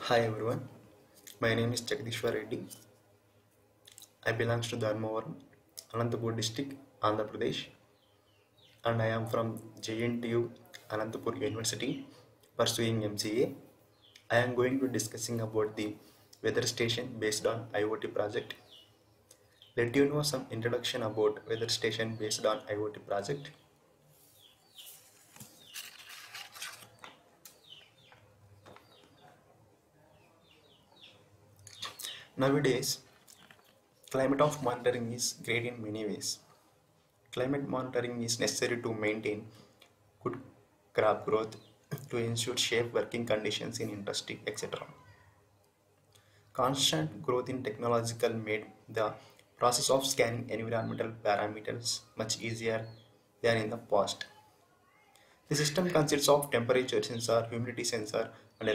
Hi everyone, my name is Jagdishwar Reddy. I belong to Dharmavaram, Anantapur district, Andhra Pradesh, and I am from JNTU Anantapur University pursuing MCA. I am going to discussing about the weather station based on IoT project. Let you know some introduction about weather station based on IoT project. Nowadays, climate of monitoring is great in many ways. Climate monitoring is necessary to maintain good crop growth, to ensure safe working conditions in industry, etc. Constant growth in technological made the process of scanning environmental parameters much easier than in the past. The system consists of temperature sensor, humidity sensor, and a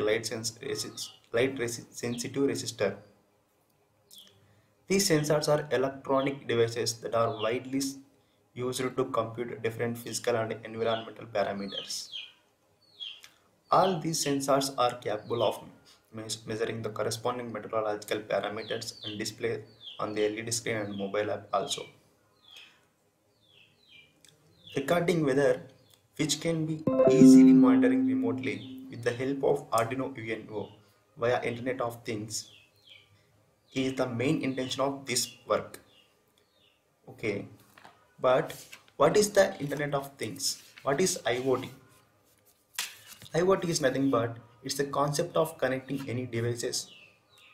sensitive resistor. These sensors are electronic devices that are widely used to compute different physical and environmental parameters. All these sensors are capable of measuring the corresponding meteorological parameters and display on the LED screen and mobile app also. Recording weather, which can be easily monitoring remotely with the help of Arduino UNO via Internet of Things, is the main intention of this work. Okay, but what is the Internet of Things? What is IoT? IoT is nothing but it's the concept of connecting any devices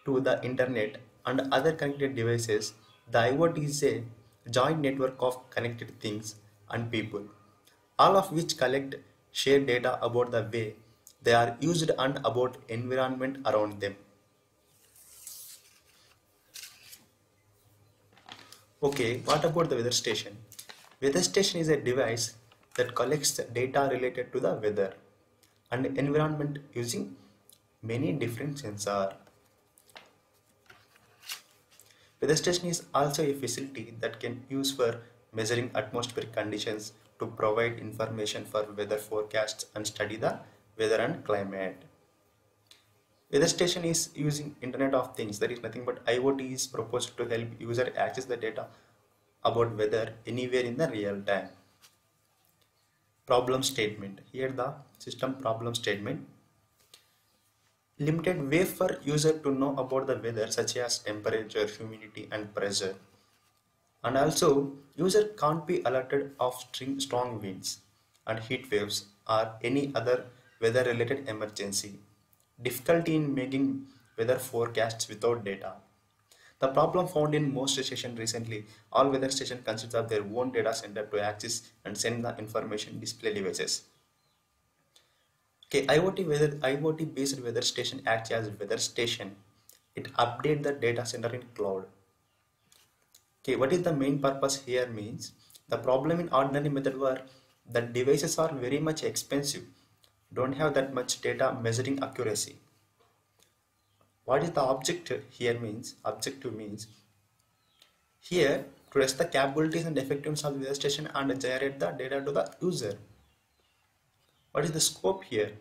to the internet and other connected devices. The IoT is a joint network of connected things and people, all of which collect share data about the way they are used and about environment around them. Okay, what about the weather station? Weather station is a device that collects data related to the weather and environment using many different sensors. Weather station is also a facility that can use for measuring atmospheric conditions to provide information for weather forecasts and study the weather and climate. Weather station is using Internet of Things, that is nothing but IoT is proposed to help user access the data about weather anywhere in the real time. Problem statement. Here the system problem statement. Limited way for user to know about the weather such as temperature, humidity and pressure. And also user can't be alerted of strong winds and heat waves or any other weather related emergency. Difficulty in making weather forecasts without data. The problem found in most stations recently, all weather stations consist of their own data center to access and send the information display devices. Okay, IoT based weather station acts as weather station. It updates the data center in cloud. Okay, what is the main purpose here means the problem in ordinary method were the devices are very much expensive, don't have that much data measuring accuracy. What is the objective here means? Objective means here to test the capabilities and effectiveness of the weather station and generate the data to the user. What is the scope here?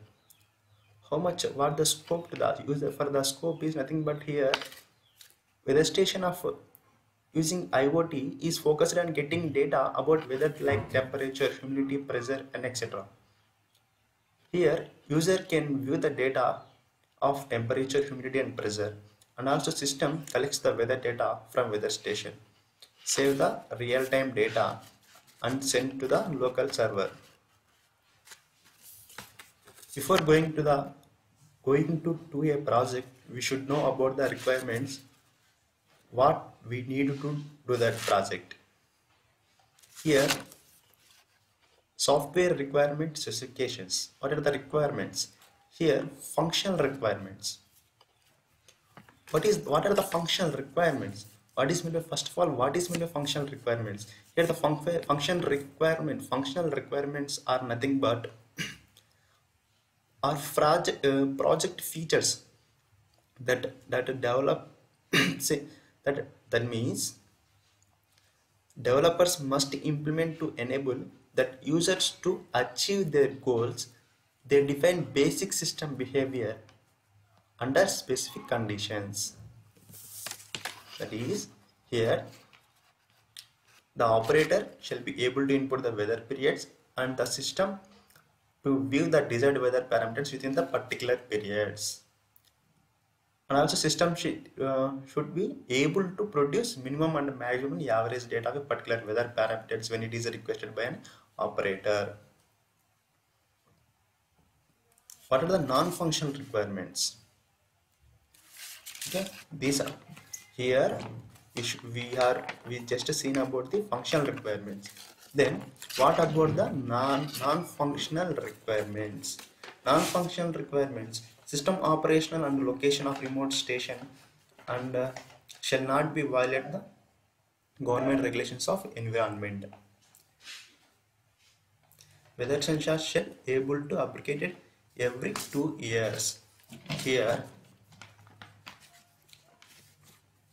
How much what the scope to the user for the scope is nothing but here weather station of using IoT is focused on getting data about weather like temperature, humidity, pressure and etc. Here user can view the data of temperature, humidity and pressure, and also system collects the weather data from weather station, save the real-time data and send to the local server. Before going to do a project, we should know about the requirements, what we need to do that project. Here software requirement specifications. What are the requirements? Here functional requirements. What are the functional requirements? What is meant by, first of all, what is meant by functional requirements? Here the functional requirements are nothing but are project features that develop say that means developers must implement to enable that users to achieve their goals. They define basic system behavior under specific conditions. That is, here the operator shall be able to input the weather periods and the system to view the desired weather parameters within the particular periods. And also system should be able to produce minimum and maximum average data of a particular weather parameters when it is requested by an operator. What are the non-functional requirements? Okay, these are here we just seen about the functional requirements. Then what about the non-functional requirements? Non-functional requirements: system operational and location of remote station and shall not be violate the government regulations of environment. Weather sensors shall able to upgrade it every 2 years. Here,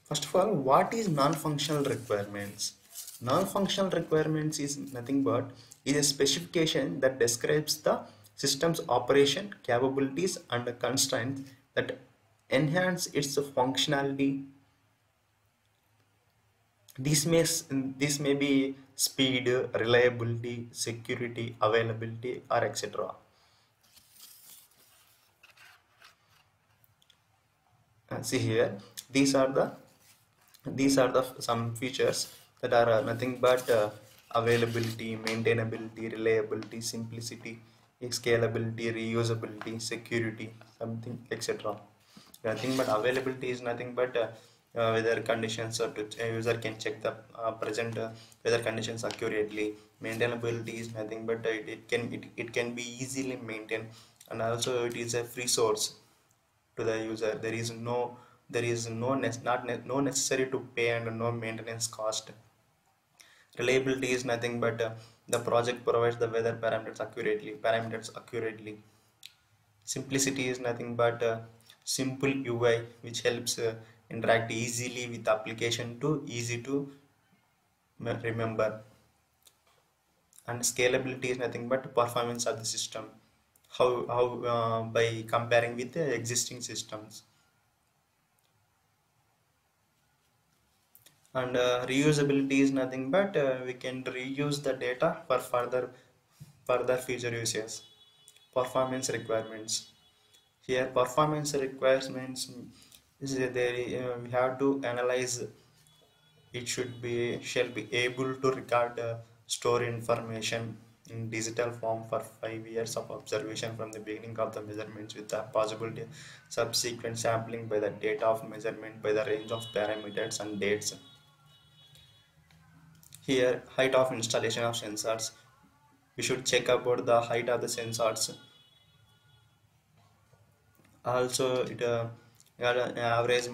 first of all, what is non-functional requirements? Non-functional requirements is nothing but is a specification that describes the system's operation capabilities and constraints that enhance its functionality. This may be speed, reliability, security, availability, or etc. See here, these are the some features that are nothing but availability, maintainability, reliability, simplicity, scalability, reusability, security, something etc. Nothing but availability is nothing but weather conditions, or to a user can check the present weather conditions accurately. Maintainability is nothing but it can be easily maintained, and also it is a free source to the user. No necessary to pay and no maintenance cost. Reliability is nothing but the project provides the weather parameters accurately. Simplicity is nothing but simple UI which helps interact easily with application to easy to remember. And scalability is nothing but performance of the system, how by comparing with the existing systems. And reusability is nothing but we can reuse the data for further future uses. Performance requirements: here performance requirements is there we have to analyze. It shall be able to record store information in digital form for 5 years of observation from the beginning of the measurements, with the possibility of subsequent sampling by the data of measurement by the range of parameters and dates. Here, height of installation of sensors. We should check about the height of the sensors. Also, it average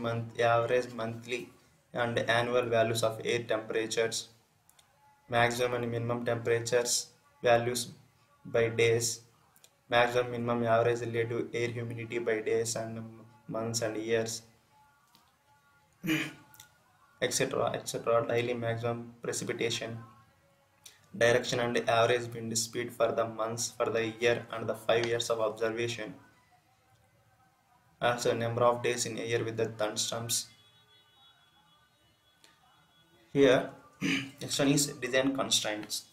monthly and annual values of air temperatures, maximum and minimum temperatures values by days, maximum minimum average relative air humidity by days and months and years, etc. etc. Daily maximum precipitation, direction and average wind speed for the months, for the year, and the 5 years of observation. Also, number of days in a year with the thunderstorms. Here, next one is design constraints.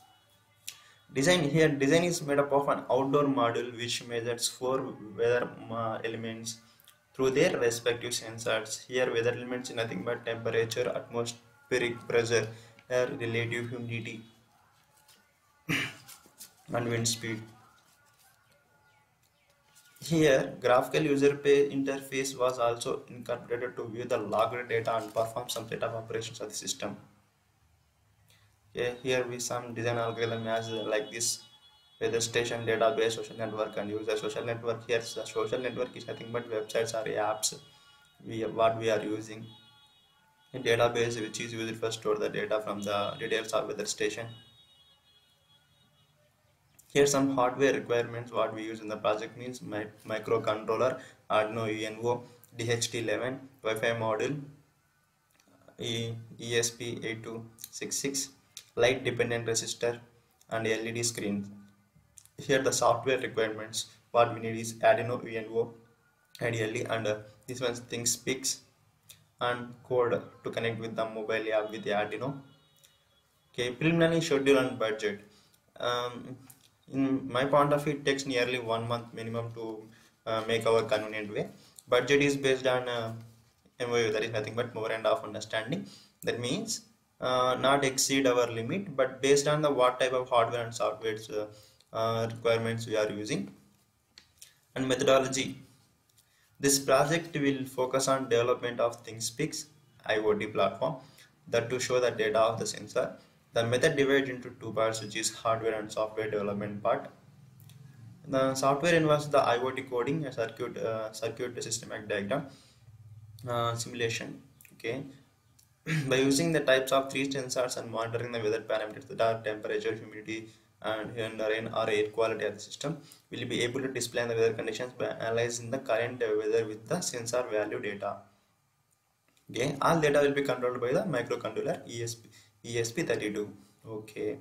Design is made up of an outdoor module which measures 4 weather elements through their respective sensors. Here, weather elements is nothing but temperature, atmospheric pressure, air relative humidity, and wind speed. Here, graphical user page interface was also incorporated to view the logged data and perform some set of operations of the system. Okay, here we some design algorithm as like this: weather station, database, social network, and user. Social network, here the social network is nothing but websites or apps what we are using. A database which is used for store the data from the details of weather station. Here some hardware requirements what we use in the project means microcontroller, Arduino UNO, DHT11, Wi-Fi module, ESP8266, light dependent resistor, and LED screen. Here the software requirements what we need is Arduino UNO, ideally, and this one thing speaks and code to connect with the mobile app with the Arduino. Okay, preliminary schedule and budget. Um, in my point of view, it takes nearly 1 month minimum to make our convenient way. Budget is based on MOU, that is nothing but memorandum of understanding. That means not exceed our limit, but based on the what type of hardware and software requirements we are using. And methodology. This project will focus on development of ThingSpeak's IoT platform that to show the data of the sensor. The method divided into two parts, which is hardware and software development part. The software involves the IoT coding, a circuit systematic diagram, simulation. Okay, by using the types of three sensors and monitoring the weather parameters, that are temperature, humidity, and rain or air quality of the system, will be able to display the weather conditions by analyzing the current weather with the sensor value data. Okay, all data will be controlled by the microcontroller ESP32. Okay,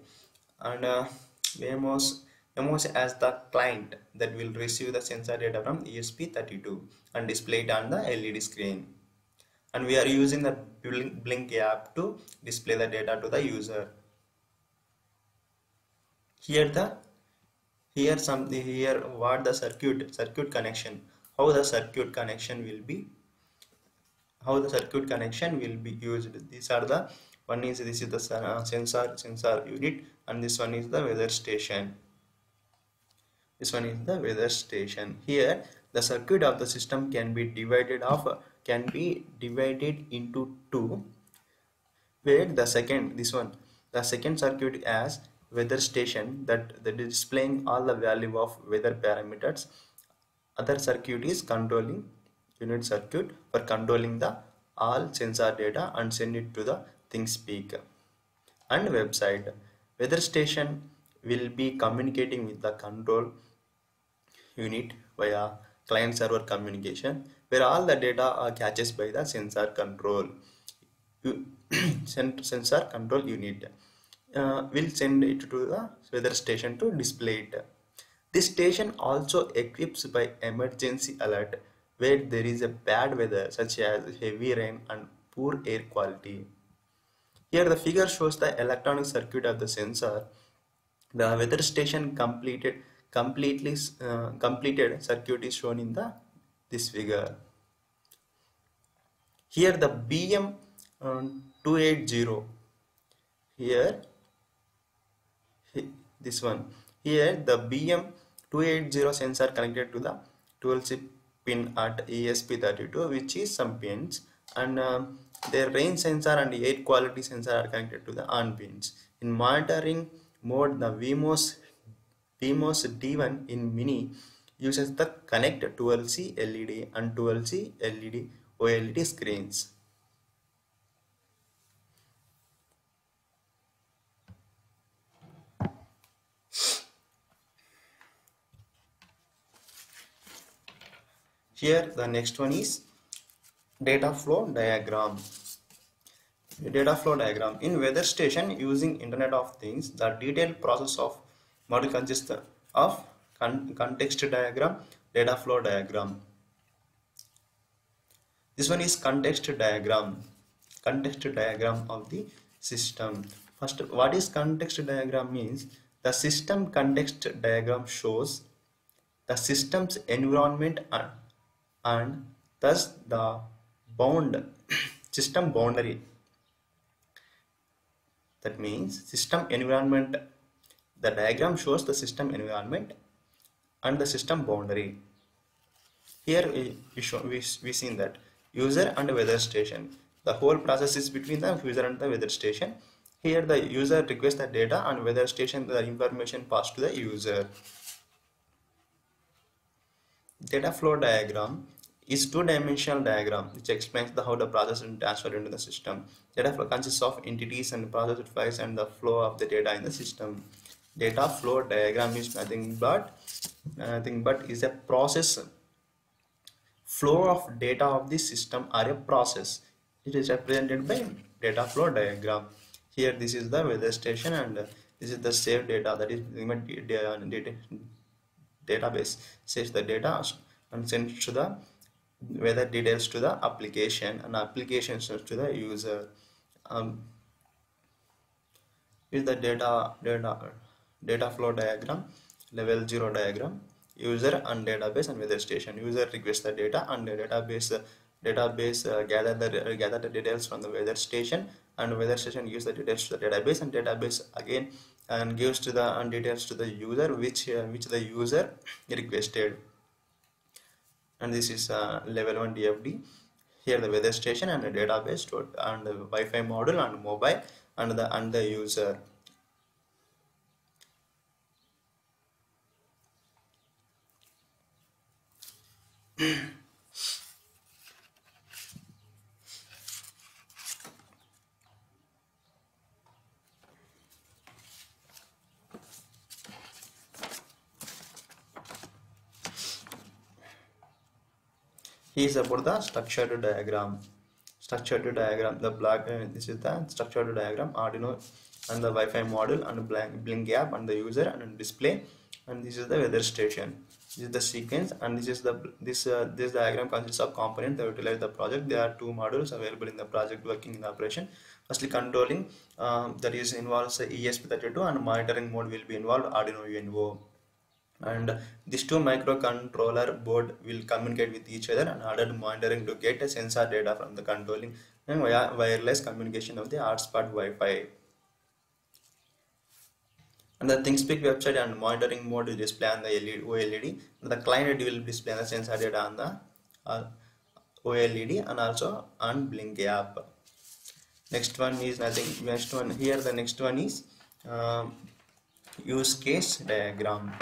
and MOS as the client that will receive the sensor data from ESP32 and display it on the LED screen. And we are using the Blink app to display the data to the user. Here what the circuit connection, how the circuit connection will be used. These are the this is the sensor unit, and this one is the weather station. Here the circuit of the system can be divided into two, where the second circuit as weather station that is displaying all the value of weather parameters. Other circuit is controlling unit circuit for controlling the all sensor data and send it to the ThingSpeak and website. Weather station will be communicating with the control unit via client server communication, where all the data are catches by the sensor control sensor control unit. Will send it to the weather station to display it. This station also equips by emergency alert where there is a bad weather such as heavy rain and poor air quality. Here the figure shows the electronic circuit of the sensor. The weather station completed circuit is shown in the this figure. Here the BM 280. Here this one. Here the BM 280 sensor connected to the 12C pin at ESP32, which is some pins, and their rain sensor and air quality sensor are connected to the on pins. In monitoring mode, the VMOS D1 in Mini uses the connect 12C LED and 12C LED OLED screens. Here the next one is data flow diagram. In weather station using Internet of Things, the detailed process of model consists of context diagram, data flow diagram. This one is context diagram of the system. First, what is context diagram means? The system context diagram shows the system's environment and thus the system boundary. That means system environment. The diagram shows the system environment and the system boundary. Here we seen that user and weather station. The whole process is between the user and the weather station. Here the user requests the data and weather station the information passed to the user. Data flow diagram is two-dimensional diagram which explains how the process is transferred into the system. Data flow consists of entities and processed files and the flow of the data in the system. Data flow diagram is nothing but is a process flow of data of the system or a process. It is represented by data flow diagram. Here this is the weather station and this is the saved data, that is database saves the data and sends to the weather details to the application and applications to the user. um, is the data flow diagram, level 0 diagram, user and database and weather station. User requests the data and the database gather the details from the weather station, and weather station gives the details to the database, and database again and gives to the details to the user which the user requested. And this is level 1 DFD. Here the weather station and the database stored, and the Wi-Fi module and mobile and the user. He is about the structured diagram. Structured diagram. The black. This is the structured diagram. Arduino and the Wi-Fi module and blink app and the user and display. And this is the weather station. This is the sequence, and this is the this diagram consists of components that utilize the project. There are two modules available in the project working in the operation. Firstly, controlling that is involves ESP32, and monitoring mode will be involved Arduino UNO. And these two microcontroller board will communicate with each other and order monitoring to get a sensor data from the controlling and via wireless communication of the hotspot Wi-Fi. And the ThingSpeak website and monitoring mode will display on the OLED. And the client will display the sensor data on the OLED and also on Blink app. Next one is nothing. Next one here. The next one is use case diagram.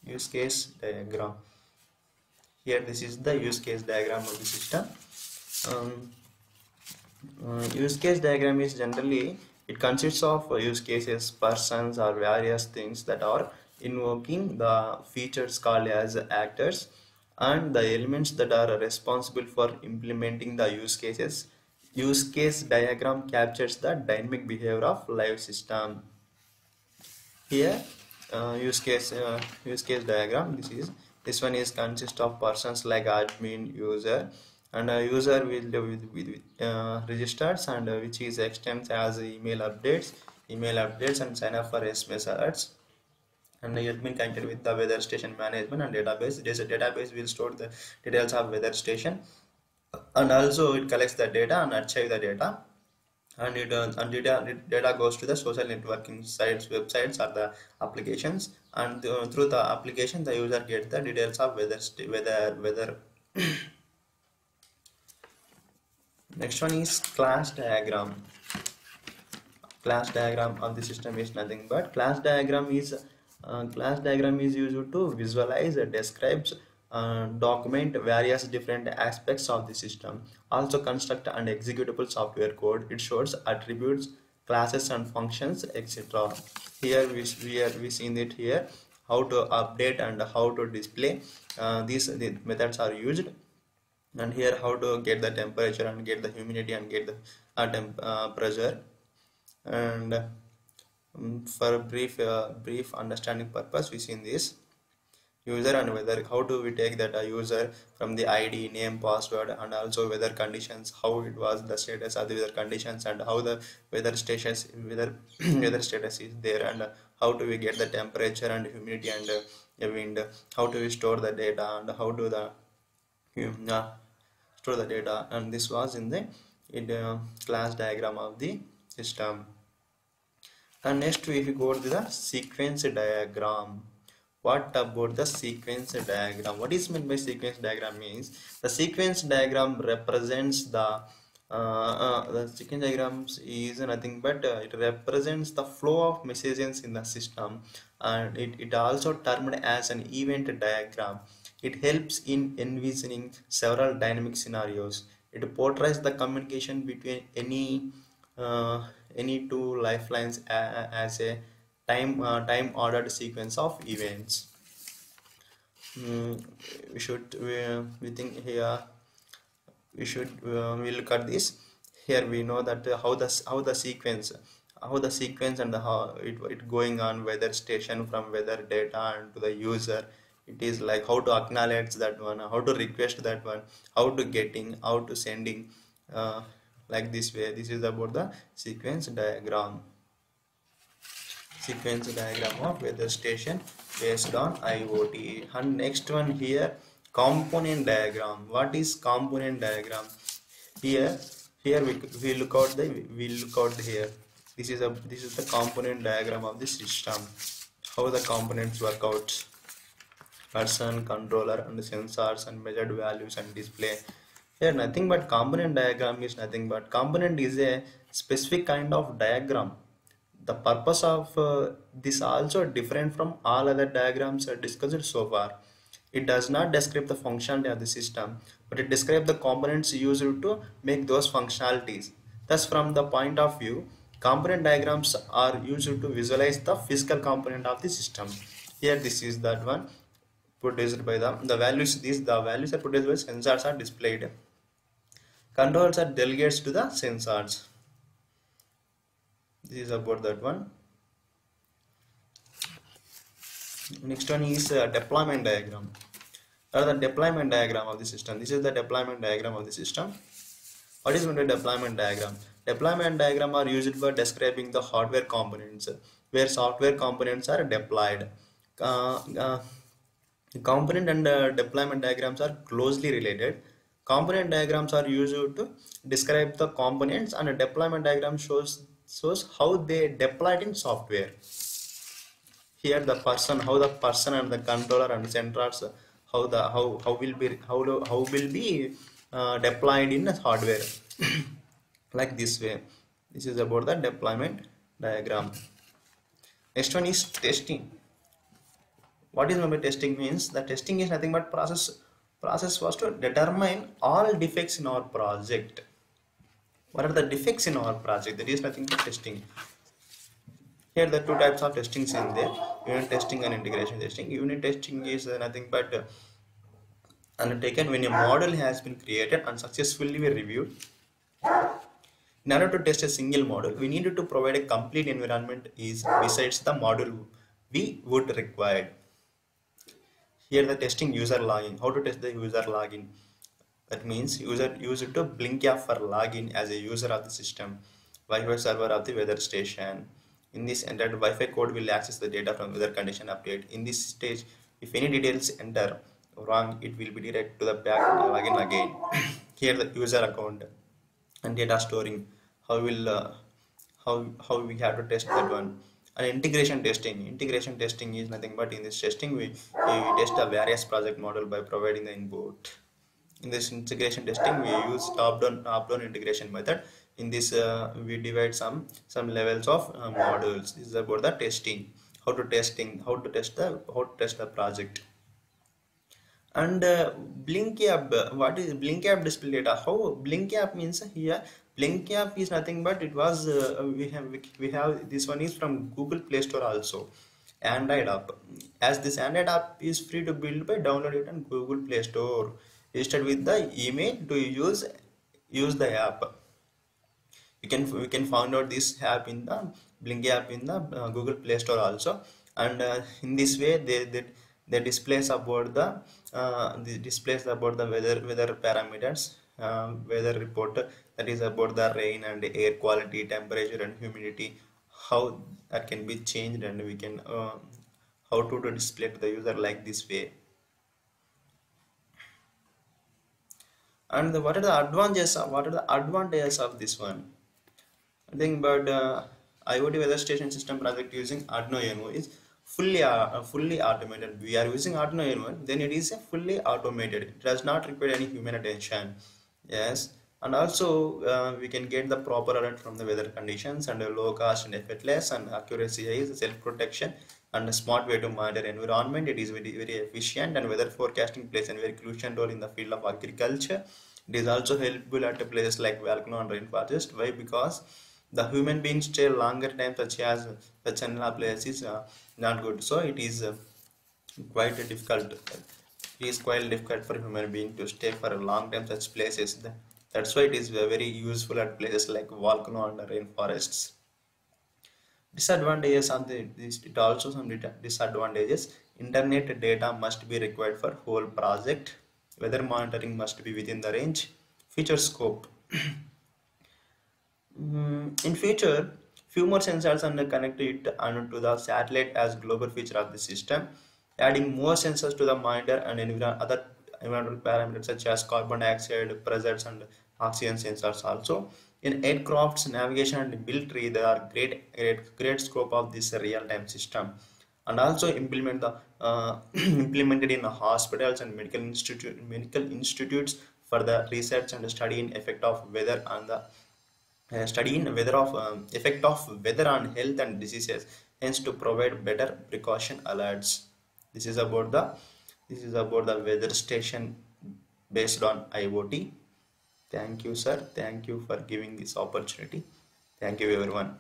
Use case diagram. Here this is the use case diagram of the system. Use case diagram is generally, it consists of use cases, persons or various things that are invoking the features called as actors, and the elements that are responsible for implementing the use cases. Use case diagram captures the dynamic behavior of live system. Here use case diagram, this one is consist of persons like admin, user, and a user with registers, and which is extends as email updates and sign up for SMS alerts. And the admin connected with the weather station management and database. This database will store the details of weather station, and also it collects the data and archive the data, and data goes to the social networking sites, websites or the applications, and through the application the user gets the details of weather. Next one is class diagram. Class diagram of the system is nothing but class diagram is used to visualize, describes, document various different aspects of the system, also construct and executable software code. It shows attributes, classes and functions, etc. Here we seen it here how to update and how to display. The methods are used, and here how to get the temperature and get the humidity and get the pressure. And for a brief understanding purpose, we seen this user and weather. How do we take that user from the ID, name, password, and also weather conditions, how it was the status of the weather conditions, and how the weather status is there, and how do we get the temperature and humidity and wind, how do we store the data, and how do the store the data. And this was in the class diagram of the system. And next if we go to the sequence diagram. What about the sequence diagram? What is meant by sequence diagram means the sequence diagram represents the sequence diagrams is nothing but it represents the flow of messages in the system, and it also termed as an event diagram. It helps in envisioning several dynamic scenarios. It portrays the communication between any two lifelines as a time ordered sequence of events. We think here we look at this. Here we know that how the sequence and how it going on weather station from weather data and to the user. It is like how to acknowledge that one, how to request that one, how to getting, how to sending, uh, like this way. This is about the sequence diagram of weather station based on IoT. And next one here, component diagram. What is component diagram? Here, we look out here. This is the component diagram of the system. How the components work out. Person, controller, and sensors, and measured values and display. Here, nothing but component diagram is nothing but component is a specific kind of diagram. The purpose of this also different from all other diagrams discussed so far. It does not describe the functionality of the system, but it describes the components used to make those functionalities. Thus, from the point of view, component diagrams are used to visualize the physical component of the system. Here, this is that one produced by the values. The values are produced by sensors are displayed. Controls are delegates to the sensors. This is about that one. Next one is deployment diagram. Or the deployment diagram of the system. This is the deployment diagram of the system. What is meant by deployment diagram? Deployment diagram are used for describing the hardware components, where software components are deployed. Component and deployment diagrams are closely related. Component diagrams are used to describe the components, and a deployment diagram shows how they deployed in software. Here the person, how the person and the controller and sensors, how will be deployed in the hardware. Like this way. This is about the deployment diagram. Next one is testing. What is meant by testing? Means the testing is nothing but process was to determine all defects in our project. What are the defects in our project? That is nothing but testing. Here the two types of testings in there: unit testing and integration testing. Unit testing is nothing but undertaken when a model has been created and successfully reviewed. In order to test a single model, we needed to provide a complete environment is besides the model we would require. Here the testing user login. How to test the user login? That means user used to Blink app for login as a user of the system, Wi-Fi server of the weather station. In this entered Wi-Fi code will access the data from weather condition update. In this stage, if any details enter wrong, it will be directed to the back login again. Here the user account and data storing. How we have to test that one. And integration testing is nothing but in this testing we test a various project model by providing the input. In this integration testing we use top-down integration method. In this we divide some levels of models. This is about the testing. How to test the project. And Blink app, what is Blink app display data? How Blink app means here? Blink app is nothing but it was we have this one is from Google Play Store also. Android app. As this Android app is free to build by download it on Google Play Store. Registered with the email to use the app. We can find out this app in the Blink app in the Google Play Store also. And in this way they displays about the weather parameters, weather report, that is about the rain and air quality, temperature and humidity, how that can be changed, and we can how to display to the user like this way. And what are the advantages of this one? I think but IoT weather station system project using Arduino Uno is fully automated. We are using Arduino Uno, then it is fully automated. It does not require any human attention. Yes, and also we can get the proper alert from the weather conditions, and low cost and effortless, and accuracy is self-protection and a smart way to monitor environment. It is very efficient, and weather forecasting plays a very crucial role in the field of agriculture. It is also helpful at places like volcano and rainforest. Why? Because the human beings stay longer time, such as the Chandla place is not good. So it is quite difficult. It is quite difficult for human being to stay for a long time such places. That's why it is very useful at places like volcano and disadvantages on it also some disadvantages. Internet data must be required for whole project. Weather monitoring must be within the range. Feature scope. In future, few more sensors and connect it to the satellite as global feature of the system, adding more sensors to the monitor and other environmental parameters such as carbon dioxide, pressures, and oxygen sensors. Also, in aircraft's navigation and military, there are great scope of this real-time system, and also implemented in hospitals and medical institutes for the research and study in effect of weather on the studying weather of effect of weather on health and diseases, hence to provide better precaution alerts. this is about the this is about the weather station based on IoT. Thank you, sir. Thank you for giving this opportunity. Thank you, everyone.